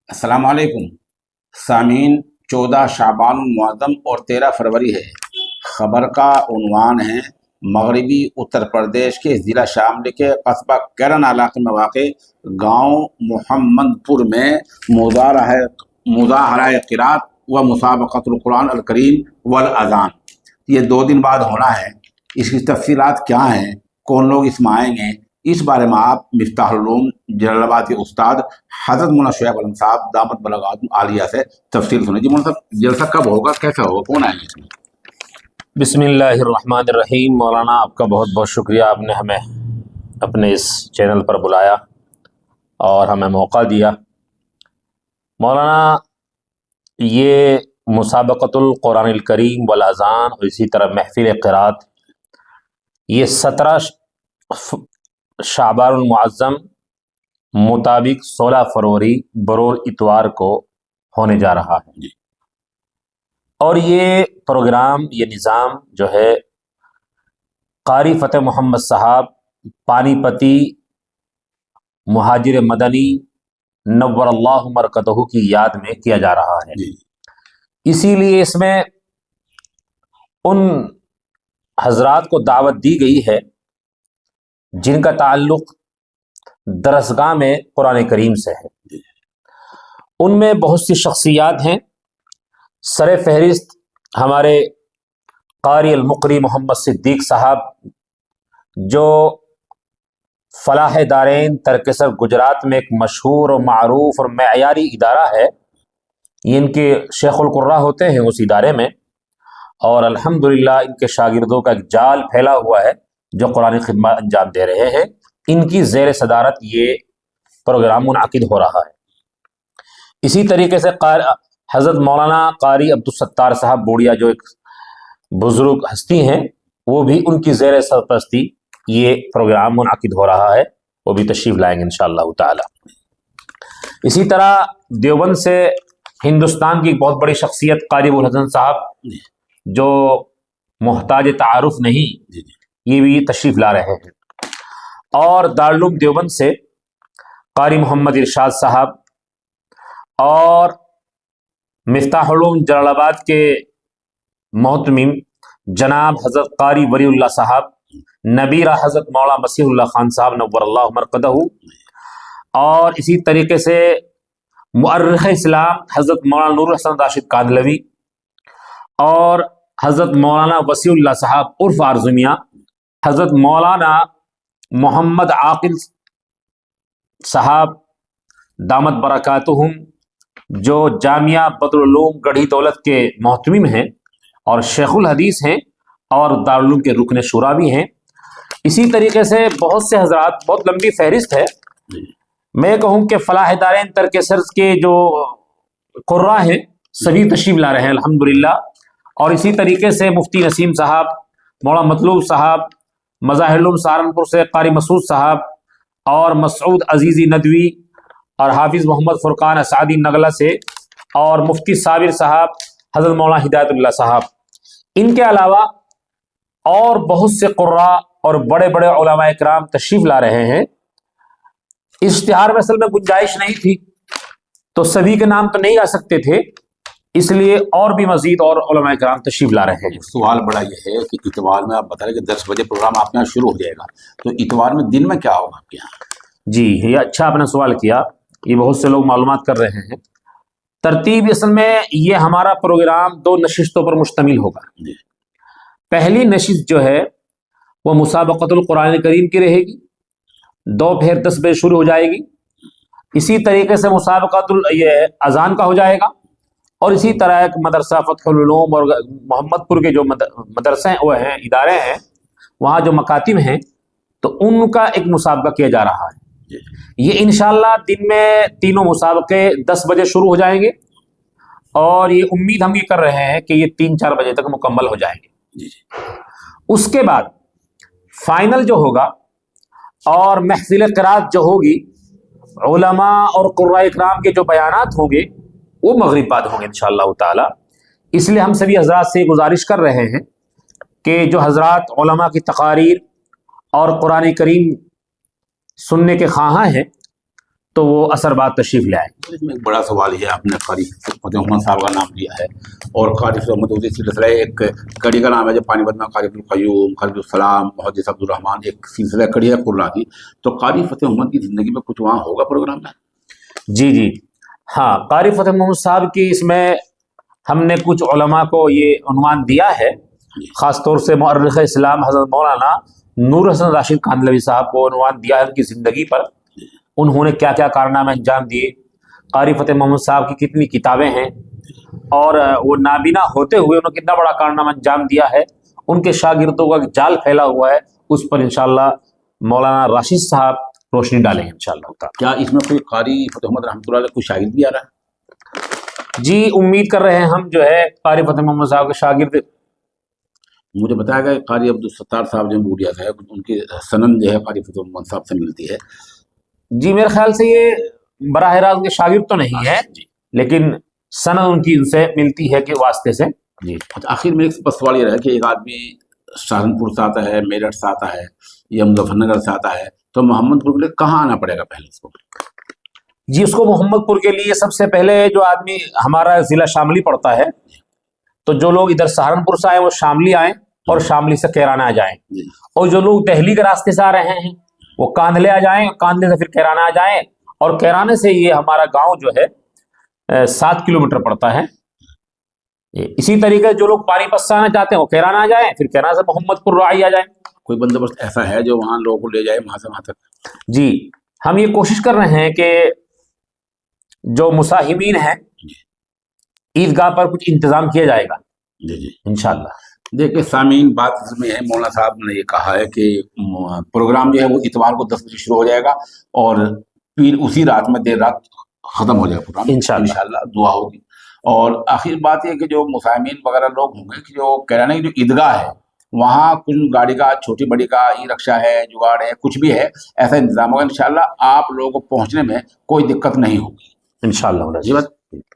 अस्सलाम वालेकुम सामीन। 14 शाबान मुअज़्ज़म और 13 फरवरी है। खबर का उन्वान है मगरबी उत्तर प्रदेश के ज़िला शामली के कस्बा कैरन इलाके में वाक़ गांव मोहम्मदपुर में मुज़ाहरा क़िरात व मुसाबक़तुल कुरान अल करीम वल अज़ान। ये 2 दिन बाद होना है। इसकी तफसीलात क्या हैं, कौन लोग इसमें आएंगे, इस बारे में आप मिफ्ताहुल उलूम जलालाबाद के उस्ताद हज़रत मौलाना शुएब आलम साहब दामत बरकातुहू आलिया से तफसील सुने। जी मौलाना साहब, जलसा कब होगा, कैसा होगा, कौन आएंगे इसमें? बिस्मिल्लाहिर्रहमानिर्रहीम। मौलाना, आपका बहुत बहुत शुक्रिया, आपने हमें अपने इस चैनल पर बुलाया और हमें मौका दिया। मौलाना, ये मुसाबक़तुल कुरानिल करीम वल अज़ान और इसी तरह महफ़िल क़िरात, ये 17 शाबानुल मुअज़्ज़म मुताबिक 16 फरवरी बरोज़ इतवार को होने जा रहा है। और ये प्रोग्राम, ये निज़ाम जो है, कारी फ़तेह मोहम्मद साहब पानीपती मुहाजिर मदनी नव्वरल्लाहु मरकज़हू की याद में किया जा रहा है। इसीलिए इसमें उन हजरात को दावत दी गई है जिनका ताल्लुक़ दरसगाह में कुरान करीम से है। उनमें बहुत सी शख्सियात हैं। सर फहरिस्त हमारे कारी अल-मुक़री मोहम्मद सिद्दीक़ साहब, जो फलाह दारैन तरकेसर गुजरात में एक मशहूर और मारूफ और मेयारी इदारा है। इनके शेखुल कुर्रा होते हैं उस इदारे में, और अल्हम्दुलिल्लाह इनके शागिर्दों का एक जाल फैला हुआ है जो कुरानी खिदमत अंजाम दे रहे हैं। इनकी ज़ेर सदारत ये प्रोग्राम मुनाकिद हो रहा है। इसी तरीके से हज़रत मौलाना कारी अब्दुल सत्तार साहब बूढ़िया, जो एक बुज़ुर्ग हस्ती हैं, वो भी उनकी ज़ेर सरपरस्ती ये प्रोग्राम मुनाकिद हो रहा है। वो भी तशरीफ़ लाएंगे इंशाअल्लाह ताला। इसी तरह देवबंद से हिंदुस्तान की एक बहुत बड़ी शख्सियत कारी अबुल हसन साहब, जो मोहताज तारुफ नहीं, ये भी तशरीफ़ ला रहे हैं। और दारुल उलूम देवबंद से कारी मोहम्मद इरशाद साहब और मिफ्ताहुल उलूम जलालाबाद के मोहतमिम जनाब हज़रत कारी वलीउल्लाह साहब, नबीरा हज़रत मौला मसीहुल्लाह खान साहब नव्वरल्लाहु मरकज़हू, और इसी तरीके से मुअर्रिख़ इस्लाम हज़रत मौलाना नूरुल हसन राशिद कांदलवी और हज़रत मौलाना वसीउल्लाह साहब उर्फ़ आरज़ुमिया, हज़रत मौलाना मोहम्मद आकिल साहब दामत बरकातुहुम, जो जामिया बदरुल उलूम गढ़ी दौलत के मोहतमिम हैं और शेखुल हदीस हैं और दारुल उलूम के रुकन शुरा भी हैं। इसी तरीके से बहुत से हजरात, बहुत लंबी फहरिस्त है। मैं कहूँ कि फलाह दारैन तरकेसर के जो कुर्रा हैं सभी तशरीफ़ ला रहे हैं अल्हम्दुलिल्लाह। और इसी तरीके से मुफ्ती नसीम साहब, मौला मतलूब साहब, मज़ाहिरुल उलूम सहारनपुर से कारी मसूद साहब और मसूद अजीज़ी नदवी और हाफिज़ मोहम्मद फुरकान असादी नगला से, और मुफ्ती साबिर साहब, हज़रत मौला हिदायतुल्लाह साहब, इनके अलावा और बहुत से कुर्रा और बड़े बड़े उलमा इकराम तशरीफ़ ला रहे हैं। इश्तिहार में असल में गुंजाइश नहीं थी, तो सभी के नाम तो नहीं आ सकते थे, इसलिए और भी मजीद और उलमा इकराम तशरीफ़ ला रहे हैं। सवाल बड़ा ये है कि इतवार में आप बता रहे कि 10 बजे प्रोग्राम आपके यहाँ शुरू हो जाएगा, तो इतवार में दिन में क्या होगा आपके यहाँ? जी, ये अच्छा आपने सवाल किया। ये बहुत से लोग मालूमात कर रहे हैं। तरतीब असल में ये हमारा प्रोग्राम 2 नशिस्तों पर मुश्तमिल होगा। पहली नशिस्त जो है वो मुसाबक़तुल कुरान करीम की रहेगी, दोपहर 10 बजे शुरू हो जाएगी। इसी तरीके से मुसाबक़तुल ये अज़ान का हो जाएगा, और इसी तरह एक मदरसा फ़तहुल उलूम और मोहम्मदपुर के जो मदरसे वो हैं, इदारे हैं, वहाँ जो मकातिब हैं, तो उनका एक मुसाबका किया जा रहा है। ये इंशाअल्लाह दिन में तीनों मुसाबके 10 बजे शुरू हो जाएंगे, और ये उम्मीद हम ये कर रहे हैं कि ये 3-4 बजे तक मुकम्मल हो जाएंगे। उसके बाद फाइनल जो होगा और महफिल क़िरात जो होगी, उलमा और कुर्रा इकराम के जो बयानात होंगे वो मगरिब बाद होंगे इंशाअल्लाह ताला। इसलिए हम सभी हजरात से गुजारिश कर रहे हैं कि जो हजरात उलमा की तकारीर और कुरान करीम सुनने के ख्वाहां हैं, तो वो असर बाद तशरीफ ले आए। इसमें एक बड़ा सवाल है, आपने कारी फतेह मोहम्मद साहब का नाम लिया है और कारी फतेह मोहम्मद उसी सिलसिला एक कड़ी का नाम है जो पानीपत में कारी क़य्यूम, कारी सलाम, मुहद्दिस अब्दुल रहमान एक सिलसिला कड़ी है कुर्रा की। तो कारी फतेह मोहम्मद की ज़िंदगी में कुछ वहाँ होगा प्रोग्राम में? जी जी हाँ, कारी फतेह मोहम्मद साहब की इसमें हमने कुछ उलमा को ये उन्वान दिया है, ख़ास तौर से मुअर्रिख़ इस्लाम हज़रत मौलाना नूर हसन राशिद कांदलवी साहब को उन्वान दिया है उनकी ज़िंदगी पर, उन्होंने क्या क्या कारनामे अंजाम दिए, कारी फतेह मोहम्मद साहब की कितनी किताबें हैं और वो नाबीना होते हुए उन्होंने कितना बड़ा कारनामा अंजाम दिया है, उनके शागिर्दों का जाल फैला हुआ है, उस पर इंशाअल्लाह मौलाना राशिद साहब रोशनी डालेंगे इंशाअल्लाह। क्या इसमें कोई कारी फतेह मोहम्मद रहमतुल्लाह अलैह कोई शागिर्द भी आ रहा है? जी उम्मीद कर रहे हैं हम जो है कारी फतेह मोहम्मद साहब के शागिर्द। मुझे बताया गया कारी अब्दुल सत्तार साहब जो बूढ़िया है उनकी सनद जो है कारी फतेह मोहम्मद साहब से मिलती है। जी मेरे ख्याल से ये बराह रास्त उनके शागिर्द तो नहीं है, लेकिन सनद उनकी उनसे मिलती है कि वास्ते से। जी अच्छा, आखिर में एक बस सवाल ये रहा कि एक आदमी सहारनपुर से आता है, मेरठ से आता है या मुजफ्फरनगर से आता है, तो मोहम्मदपुर के लिए कहाँ आना पड़ेगा पहले इसको? जी उसको मोहम्मदपुर के लिए सबसे पहले जो आदमी, हमारा जिला शामली पड़ता है, तो जो लोग इधर सहारनपुर से आए वो शामली आए और शामली से कैराना आ जाएं, और जो लोग दिल्ली के रास्ते से आ रहे हैं वो कांधले आ जाएं, कांधले से फिर कैराना आ जाएं, और कैराने से ये हमारा गांव जो है 7 किलोमीटर पड़ता है। इसी तरीके जो लोग पानीपत से आना चाहते हैं वो कैराना आ जाएं, फिर कैराना से मोहम्मदपुर राई आ जाएं। कोई बंदोबस्त ऐसा है जो वहाँ लोगों को ले जाए वहाँ से वहाँ तक? जी हम ये कोशिश कर रहे हैं कि जो मुसाहिमीन हैं ईदगाह पर कुछ इंतजाम किया जाएगा। जी जी इंशाअल्लाह। देखिए सामीन, बात इसमें है, मौलाना साहब ने ये कहा है कि प्रोग्राम जो है वो इतवार को 10 बजे शुरू हो जाएगा और फिर उसी रात में देर रात ख़त्म हो जाएगा प्रोग्राम इंशाअल्लाह। दुआ होगी। और आखिर बात ये कि जो मुसाहिमीन वगैरह लोग होंगे कि जो कैराना की जो ईदगाह है वहाँ कुछ गाड़ी का, छोटी बड़ी का, ई रिक्शा है, जुगाड़ है, कुछ भी है, ऐसा इंतजाम होगा इंशाअल्लाह। आप लोगों को पहुँचने में कोई दिक्कत नहीं होगी इंशाअल्लाह। जी बात।